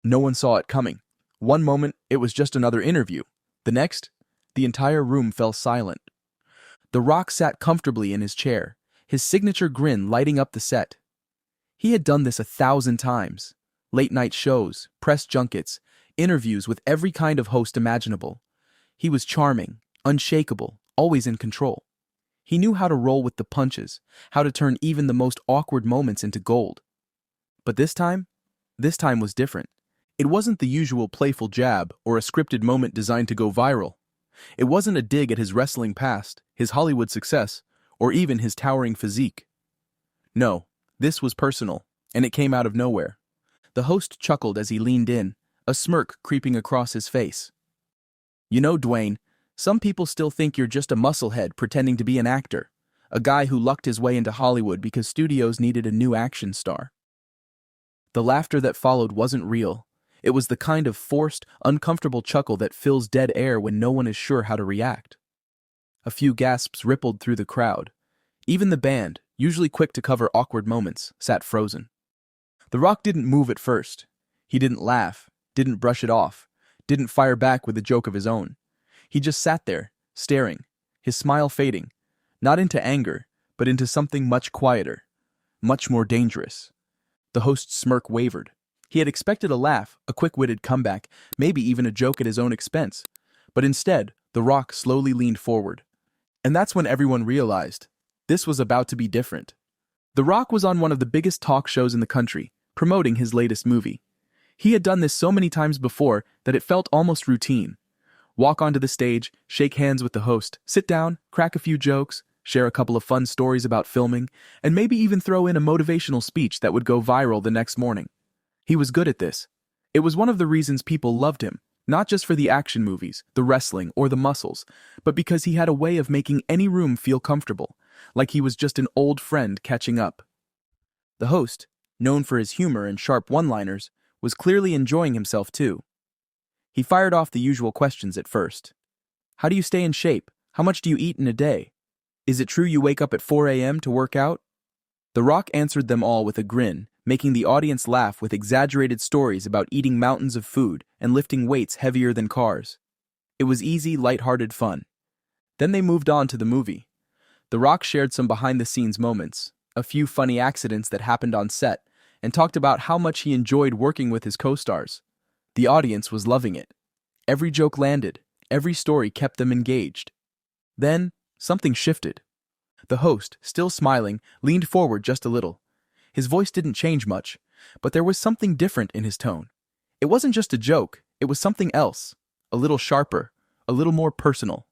No one saw it coming. One moment, it was just another interview. The next, the entire room fell silent. The Rock sat comfortably in his chair, his signature grin lighting up the set. He had done this 1,000 times. Late-night shows, press junkets, interviews with every kind of host imaginable. He was charming, unshakable, always in control. He knew how to roll with the punches, how to turn even the most awkward moments into gold. But this time was different. It wasn't the usual playful jab or a scripted moment designed to go viral. It wasn't a dig at his wrestling past, his Hollywood success, or even his towering physique. No, this was personal, and it came out of nowhere. The host chuckled as he leaned in, a smirk creeping across his face. You know, Dwayne, some people still think you're just a musclehead pretending to be an actor, a guy who lucked his way into Hollywood because studios needed a new action star. The laughter that followed wasn't real. It was the kind of forced, uncomfortable chuckle that fills dead air when no one is sure how to react. A few gasps rippled through the crowd. Even the band, usually quick to cover awkward moments, sat frozen. The Rock didn't move at first. He didn't laugh, didn't brush it off, didn't fire back with a joke of his own. He just sat there, staring, his smile fading, not into anger, but into something much quieter, much more dangerous. The host's smirk wavered. He had expected a laugh, a quick-witted comeback, maybe even a joke at his own expense. But instead, The Rock slowly leaned forward. And that's when everyone realized this was about to be different. The Rock was on one of the biggest talk shows in the country, promoting his latest movie. He had done this so many times before that it felt almost routine. Walk onto the stage, shake hands with the host, sit down, crack a few jokes, share a couple of fun stories about filming, and maybe even throw in a motivational speech that would go viral the next morning. He was good at this. It was one of the reasons people loved him, not just for the action movies, the wrestling, or the muscles, but because he had a way of making any room feel comfortable, like he was just an old friend catching up. The host, known for his humor and sharp one-liners, was clearly enjoying himself too. He fired off the usual questions at first. How do you stay in shape? How much do you eat in a day? Is it true you wake up at 4 a.m. to work out? The Rock answered them all with a grin, making the audience laugh with exaggerated stories about eating mountains of food and lifting weights heavier than cars. It was easy, light-hearted fun. Then they moved on to the movie. The Rock shared some behind-the-scenes moments, a few funny accidents that happened on set, and talked about how much he enjoyed working with his co-stars. The audience was loving it. Every joke landed, every story kept them engaged. Then, something shifted. The host, still smiling, leaned forward just a little. His voice didn't change much, but there was something different in his tone. It wasn't just a joke, it was something else, a little sharper, a little more personal.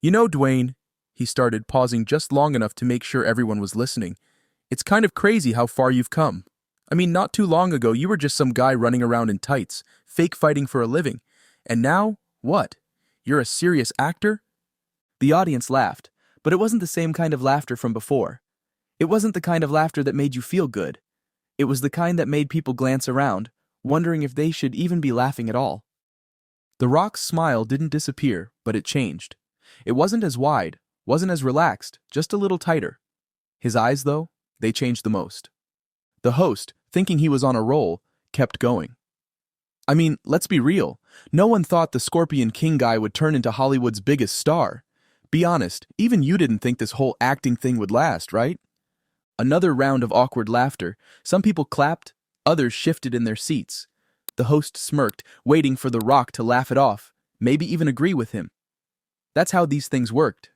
You know, Dwayne, he started, pausing just long enough to make sure everyone was listening. It's kind of crazy how far you've come. I mean, not too long ago, you were just some guy running around in tights, fake fighting for a living. And now, what? You're a serious actor? The audience laughed, but it wasn't the same kind of laughter from before. It wasn't the kind of laughter that made you feel good. It was the kind that made people glance around, wondering if they should even be laughing at all. The Rock's smile didn't disappear, but it changed. It wasn't as wide, wasn't as relaxed, just a little tighter. His eyes, though, they changed the most. The host, thinking he was on a roll, kept going. I mean, let's be real. No one thought the Scorpion King guy would turn into Hollywood's biggest star. Be honest, even you didn't think this whole acting thing would last, right? Another round of awkward laughter. Some people clapped, others shifted in their seats. The host smirked, waiting for The Rock to laugh it off, maybe even agree with him. That's how these things worked.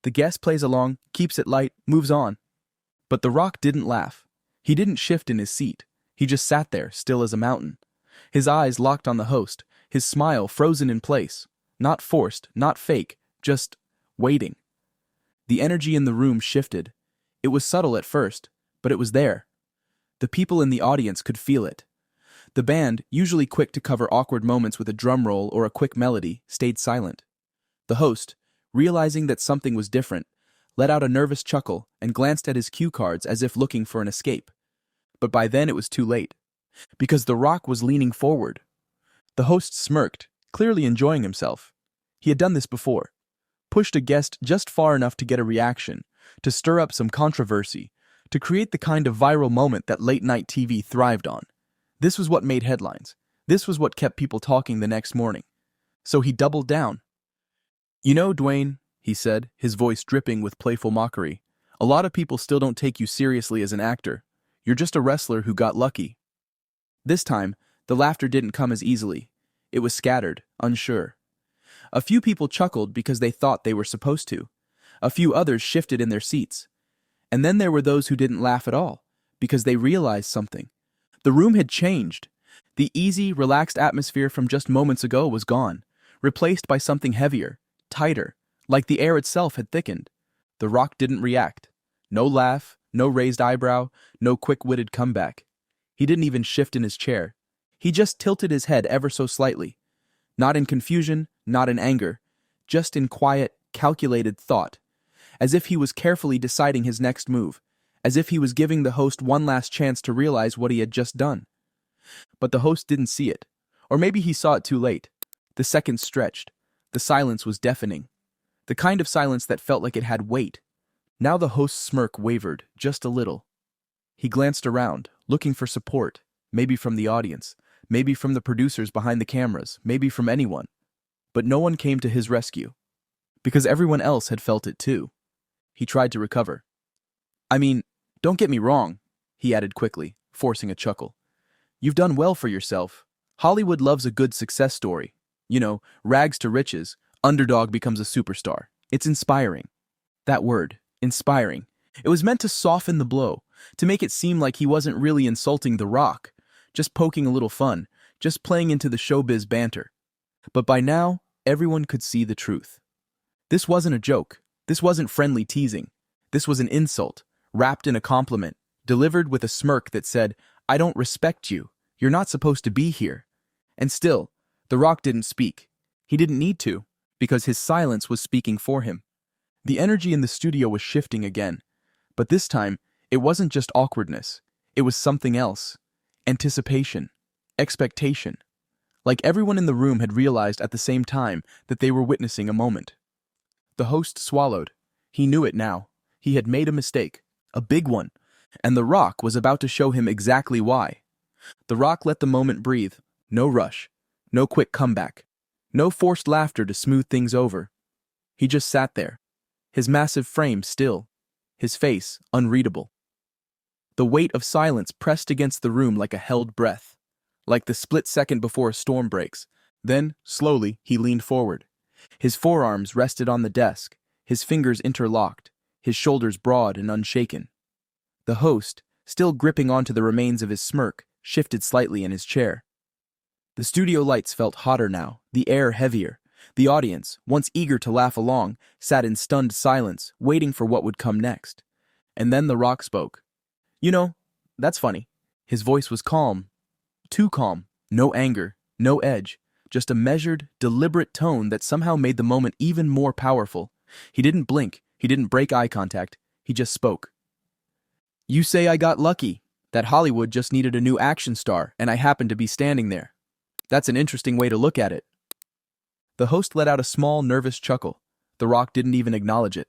The guest plays along, keeps it light, moves on. But The Rock didn't laugh. He didn't shift in his seat. He just sat there, still as a mountain. His eyes locked on the host, his smile frozen in place. Not forced, not fake, just waiting. The energy in the room shifted. It was subtle at first, but it was there. The people in the audience could feel it. The band, usually quick to cover awkward moments with a drum roll or a quick melody, stayed silent. The host, realizing that something was different, let out a nervous chuckle and glanced at his cue cards as if looking for an escape. But by then it was too late, because The Rock was leaning forward. The host smirked, clearly enjoying himself. He had done this before. Pushed a guest just far enough to get a reaction, to stir up some controversy, to create the kind of viral moment that late-night TV thrived on. This was what made headlines. This was what kept people talking the next morning. So he doubled down. You know, Dwayne, he said, his voice dripping with playful mockery, a lot of people still don't take you seriously as an actor. You're just a wrestler who got lucky. This time, the laughter didn't come as easily. It was scattered, unsure. A few people chuckled because they thought they were supposed to. A few others shifted in their seats. And then there were those who didn't laugh at all, because they realized something. The room had changed. The easy, relaxed atmosphere from just moments ago was gone, replaced by something heavier, tighter, like the air itself had thickened. The Rock didn't react. No laugh, no raised eyebrow, no quick-witted comeback. He didn't even shift in his chair. He just tilted his head ever so slightly. Not in confusion, not in anger, just in quiet, calculated thought, as if he was carefully deciding his next move, as if he was giving the host one last chance to realize what he had just done. But the host didn't see it. Or maybe he saw it too late. The seconds stretched. The silence was deafening. The kind of silence that felt like it had weight. Now the host's smirk wavered, just a little. He glanced around, looking for support, maybe from the audience, maybe from the producers behind the cameras, maybe from anyone. But no one came to his rescue. Because everyone else had felt it too. He tried to recover. I mean, don't get me wrong, he added quickly, forcing a chuckle. You've done well for yourself. Hollywood loves a good success story. You know, rags to riches, underdog becomes a superstar. It's inspiring. That word, inspiring. It was meant to soften the blow, to make it seem like he wasn't really insulting The Rock, just poking a little fun, just playing into the showbiz banter. But by now, everyone could see the truth. This wasn't a joke. This wasn't friendly teasing. This was an insult, wrapped in a compliment, delivered with a smirk that said, I don't respect you. You're not supposed to be here. And still, The Rock didn't speak. He didn't need to, because his silence was speaking for him. The energy in the studio was shifting again. But this time, it wasn't just awkwardness. It was something else. Anticipation. Expectation. Like everyone in the room had realized at the same time that they were witnessing a moment. The host swallowed. He knew it now. He had made a mistake. A big one. And The Rock was about to show him exactly why. The Rock let the moment breathe. No rush. No quick comeback. No forced laughter to smooth things over. He just sat there. His massive frame still. His face unreadable. The weight of silence pressed against the room like a held breath. Like the split second before a storm breaks. Then, slowly, he leaned forward. His forearms rested on the desk, his fingers interlocked, his shoulders broad and unshaken. The host, still gripping onto the remains of his smirk, shifted slightly in his chair. The studio lights felt hotter now, the air heavier. The audience, once eager to laugh along, sat in stunned silence, waiting for what would come next. And then The Rock spoke. You know, that's funny. His voice was calm. Too calm. No anger, no edge. Just a measured, deliberate tone that somehow made the moment even more powerful. He didn't blink. He didn't break eye contact. He just spoke. You say I got lucky, that Hollywood just needed a new action star, and I happened to be standing there. That's an interesting way to look at it. The host let out a small, nervous chuckle. The Rock didn't even acknowledge it.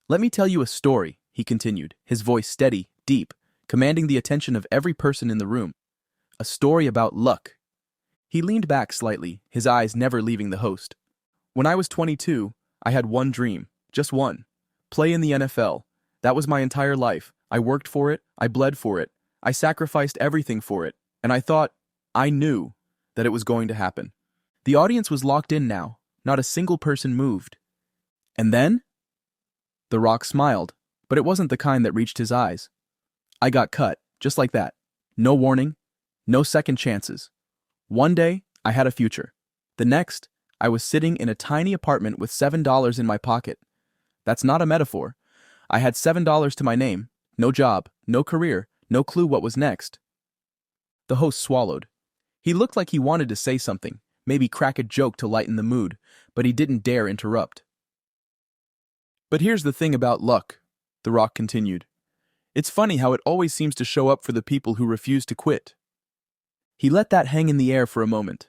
Let me tell you a story, he continued, his voice steady, deep, commanding the attention of every person in the room. A story about luck. He leaned back slightly, his eyes never leaving the host. When I was 22, I had one dream, just one. Play in the NFL. That was my entire life. I worked for it, I bled for it, I sacrificed everything for it, and I knew that it was going to happen. The audience was locked in now, not a single person moved. And then? The Rock smiled, but it wasn't the kind that reached his eyes. I got cut, just like that. No warning, no second chances. One day, I had a future. The next, I was sitting in a tiny apartment with $7 in my pocket. That's not a metaphor. I had $7 to my name, no job, no career, no clue what was next. The host swallowed. He looked like he wanted to say something, maybe crack a joke to lighten the mood, but he didn't dare interrupt. But here's the thing about luck, The Rock continued. It's funny how it always seems to show up for the people who refuse to quit. He let that hang in the air for a moment.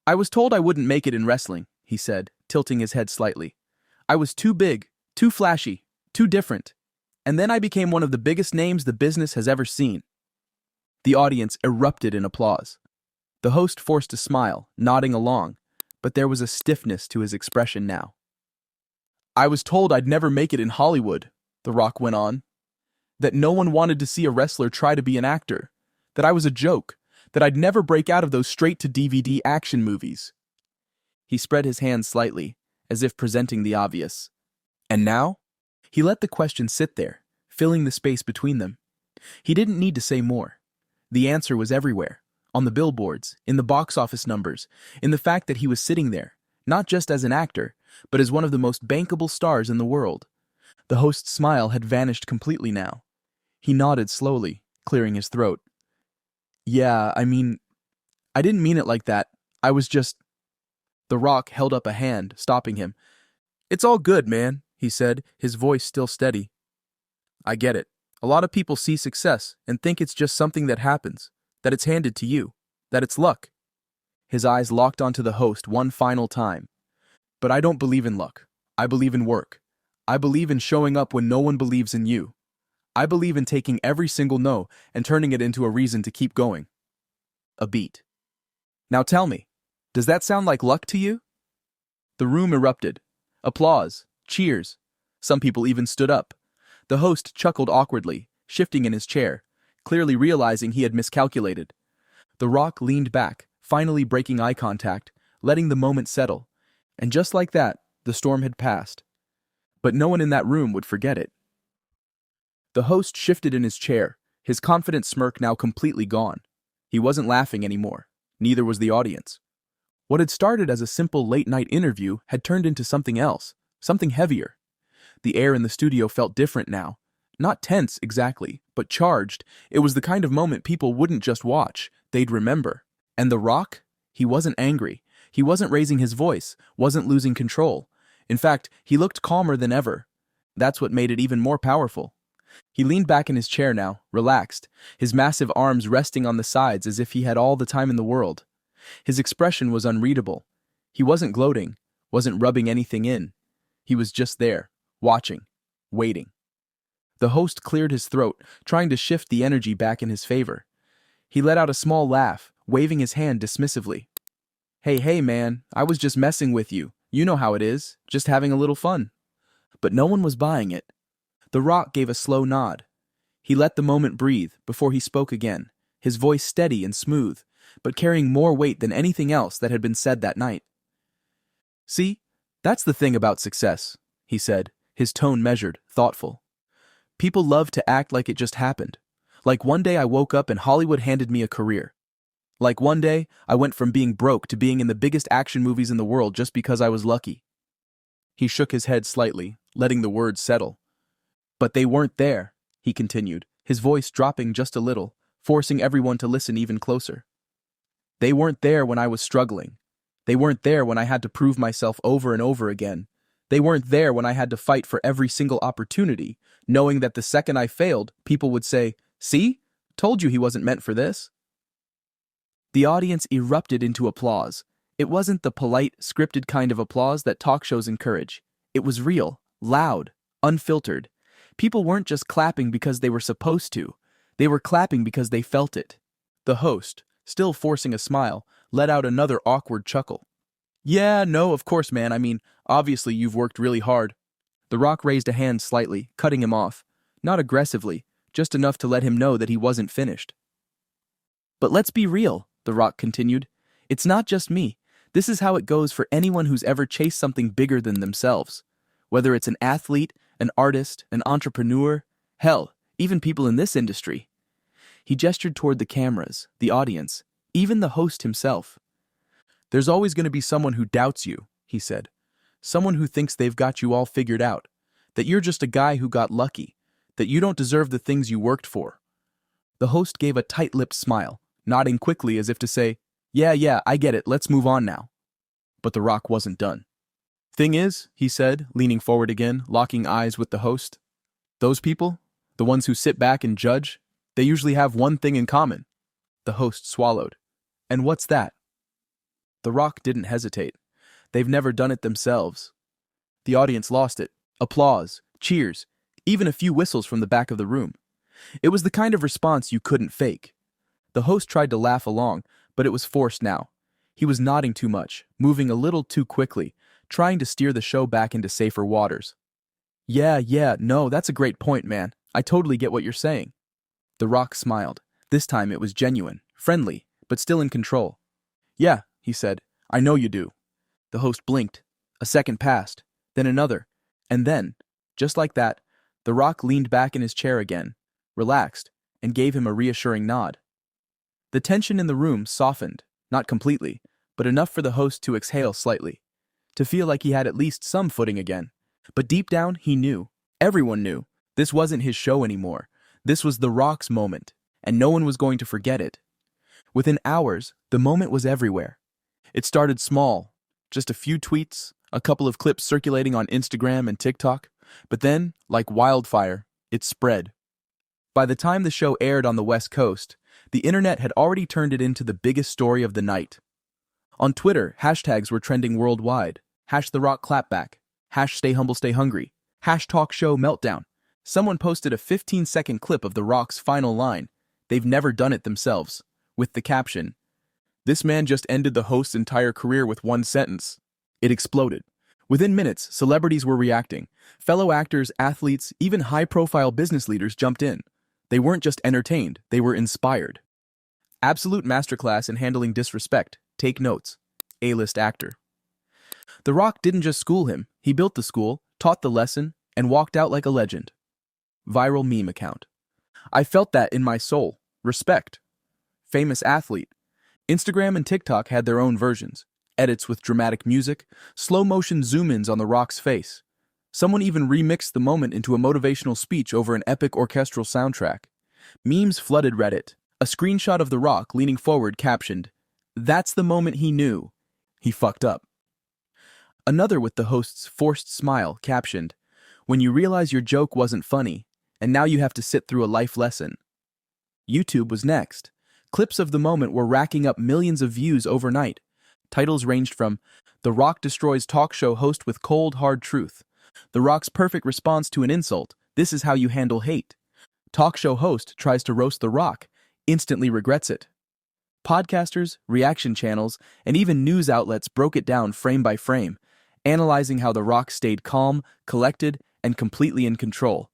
I was told I wouldn't make it in wrestling, he said, tilting his head slightly. I was too big, too flashy, too different. And then I became one of the biggest names the business has ever seen. The audience erupted in applause. The host forced a smile, nodding along, but there was a stiffness to his expression now. "I was told I'd never make it in Hollywood," The Rock went on. "That no one wanted to see a wrestler try to be an actor. That I was a joke. That I'd never break out of those straight-to-DVD action movies." He spread his hands slightly, as if presenting the obvious. And now? He let the question sit there, filling the space between them. He didn't need to say more. The answer was everywhere. On the billboards, in the box office numbers, in the fact that he was sitting there, not just as an actor, but as one of the most bankable stars in the world. The host's smile had vanished completely now. He nodded slowly, clearing his throat. "Yeah, I didn't mean it like that. I was just..." The Rock held up a hand, stopping him. "It's all good, man," he said, his voice still steady. "I get it. A lot of people see success and think it's just something that happens, that it's handed to you, that it's luck." His eyes locked onto the host one final time. "But I don't believe in luck. I believe in work. I believe in showing up when no one believes in you. I believe in taking every single no and turning it into a reason to keep going." A beat. "Now tell me, does that sound like luck to you?" The room erupted. Applause, cheers. Some people even stood up. The host chuckled awkwardly, shifting in his chair, clearly realizing he had miscalculated. The Rock leaned back, finally breaking eye contact, letting the moment settle. And just like that, the storm had passed. But no one in that room would forget it. The host shifted in his chair, his confident smirk now completely gone. He wasn't laughing anymore. Neither was the audience. What had started as a simple late-night interview had turned into something else, something heavier. The air in the studio felt different now. Not tense, exactly, but charged. It was the kind of moment people wouldn't just watch, they'd remember. And The Rock? He wasn't angry. He wasn't raising his voice, wasn't losing control. In fact, he looked calmer than ever. That's what made it even more powerful. He leaned back in his chair now, relaxed, his massive arms resting on the sides as if he had all the time in the world. His expression was unreadable. He wasn't gloating, wasn't rubbing anything in. He was just there, watching, waiting. The host cleared his throat, trying to shift the energy back in his favor. He let out a small laugh, waving his hand dismissively. Hey, man, I was just messing with you. You know how it is, just having a little fun." But no one was buying it. The Rock gave a slow nod. He let the moment breathe before he spoke again, his voice steady and smooth, but carrying more weight than anything else that had been said that night. "See, that's the thing about success," he said, his tone measured, thoughtful. "People love to act like it just happened. Like one day I woke up and Hollywood handed me a career. Like one day I went from being broke to being in the biggest action movies in the world just because I was lucky." He shook his head slightly, letting the words settle. "But they weren't there," he continued, his voice dropping just a little, forcing everyone to listen even closer. "They weren't there when I was struggling. They weren't there when I had to prove myself over and over again. They weren't there when I had to fight for every single opportunity, knowing that the second I failed, people would say, 'See? Told you he wasn't meant for this.'" The audience erupted into applause. It wasn't the polite, scripted kind of applause that talk shows encourage. It was real, loud, unfiltered. People weren't just clapping because they were supposed to. They were clapping because they felt it. The host, still forcing a smile, let out another awkward chuckle. "Yeah, no, of course, man. Obviously you've worked really hard." The Rock raised a hand slightly, cutting him off. Not aggressively, just enough to let him know that he wasn't finished. "But let's be real," The Rock continued. "It's not just me. This is how it goes for anyone who's ever chased something bigger than themselves. Whether it's an athlete, an artist, an entrepreneur, hell, even people in this industry." He gestured toward the cameras, the audience, even the host himself. "There's always going to be someone who doubts you," he said. "Someone who thinks they've got you all figured out, that you're just a guy who got lucky, that you don't deserve the things you worked for." The host gave a tight-lipped smile, nodding quickly as if to say, Yeah, I get it, let's move on now." But The Rock wasn't done. "Thing is," he said, leaning forward again, locking eyes with the host, "those people, the ones who sit back and judge, they usually have one thing in common." The host swallowed. "And what's that?" The Rock didn't hesitate. "They've never done it themselves." The audience lost it. Applause, cheers, even a few whistles from the back of the room. It was the kind of response you couldn't fake. The host tried to laugh along, but it was forced now. He was nodding too much, moving a little too quickly, trying to steer the show back into safer waters. Yeah, no, that's a great point, man. I totally get what you're saying. The Rock smiled. This time it was genuine, friendly, but still in control. Yeah, he said, I know you do. The host blinked. A second passed, then another, and then, just like that, The Rock leaned back in his chair again, relaxed, and gave him a reassuring nod. The tension in the room softened, not completely, but enough for the host to exhale slightly, to feel like he had at least some footing again. But deep down, he knew. Everyone knew. This wasn't his show anymore. This was The Rock's moment, and no one was going to forget it. Within hours, the moment was everywhere. It started small, just a few tweets, a couple of clips circulating on Instagram and TikTok, but then, like wildfire, it spread. By the time the show aired on the West Coast, the internet had already turned it into the biggest story of the night. On Twitter, hashtags were trending worldwide. #The Rock Clapback, #Stay Humble Stay Hungry, #Talk Show Meltdown. Someone posted a 15-second clip of The Rock's final line, "They've never done it themselves," with the caption, "This man just ended the host's entire career with one sentence." It exploded. Within minutes, celebrities were reacting. Fellow actors, athletes, even high-profile business leaders jumped in. They weren't just entertained, they were inspired. Absolute masterclass in handling disrespect. Take notes. A-list actor. The Rock didn't just school him, he built the school, taught the lesson, and walked out like a legend. Viral meme account. I felt that in my soul. Respect. Famous athlete. Instagram and TikTok had their own versions. Edits with dramatic music, slow-motion zoom-ins on The Rock's face. Someone even remixed the moment into a motivational speech over an epic orchestral soundtrack. Memes flooded Reddit. A screenshot of The Rock leaning forward captioned, "That's the moment he knew. He fucked up." Another with the host's forced smile captioned, "When you realize your joke wasn't funny, and now you have to sit through a life lesson." YouTube was next. Clips of the moment were racking up millions of views overnight. Titles ranged from, "The Rock destroys talk show host with cold, hard truth," "The Rock's perfect response to an insult, this is how you handle hate," "Talk show host tries to roast The Rock, instantly regrets it." Podcasters, reaction channels, and even news outlets broke it down frame by frame, analyzing how The Rock stayed calm, collected, and completely in control.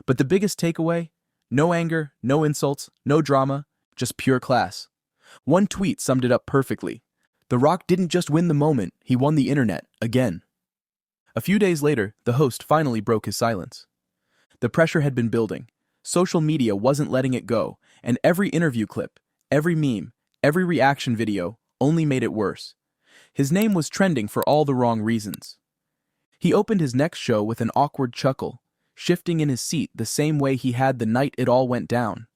But the biggest takeaway? No anger, no insults, no drama, just pure class. One tweet summed it up perfectly. The Rock didn't just win the moment, he won the internet, again. A few days later, the host finally broke his silence. The pressure had been building. Social media wasn't letting it go, and every interview clip, every meme, every reaction video only made it worse. His name was trending for all the wrong reasons. He opened his next show with an awkward chuckle, shifting in his seat the same way he had the night it all went down.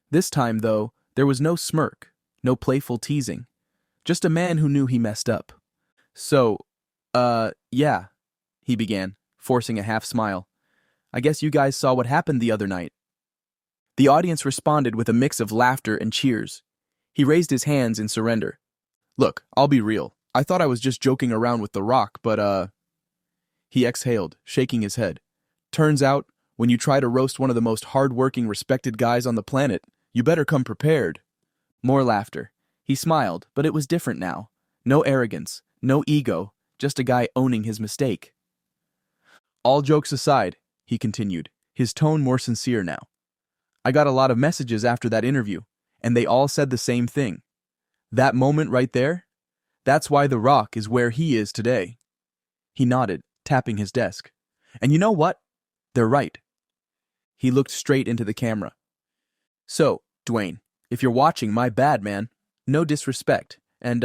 This time, though, there was no smirk, no playful teasing. Just a man who knew he messed up. "So, yeah," he began, forcing a half smile. "I guess you guys saw what happened the other night." The audience responded with a mix of laughter and cheers. He raised his hands in surrender. "Look, I'll be real. I thought I was just joking around with The Rock, but, He exhaled, shaking his head. "Turns out, when you try to roast one of the most hard-working, respected guys on the planet, you better come prepared." More laughter. He smiled, but it was different now. No arrogance, no ego, just a guy owning his mistake. "All jokes aside," he continued, his tone more sincere now, "I got a lot of messages after that interview, and they all said the same thing. That moment right there? That's why The Rock is where he is today." He nodded, tapping his desk. "And you know what? They're right." He looked straight into the camera. "So, Dwayne, if you're watching, my bad, man. No disrespect. And,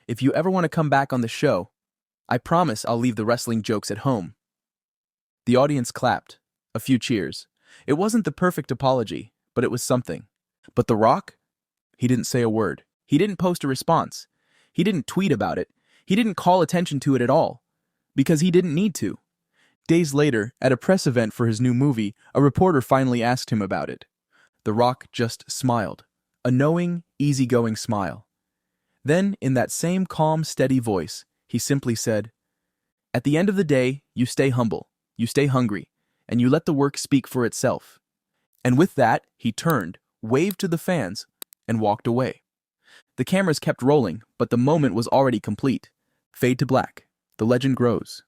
if you ever want to come back on the show, I promise I'll leave the wrestling jokes at home." The audience clapped. A few cheers. It wasn't the perfect apology, but it was something. But The Rock? He didn't say a word. He didn't post a response. He didn't tweet about it. He didn't call attention to it at all. Because he didn't need to. Days later, at a press event for his new movie, a reporter finally asked him about it. The Rock just smiled. A knowing, easygoing smile. Then, in that same calm, steady voice, he simply said, "At the end of the day, you stay humble, you stay hungry, and you let the work speak for itself." And with that, he turned, waved to the fans, and walked away. The cameras kept rolling, but the moment was already complete. Fade to black. The legend grows.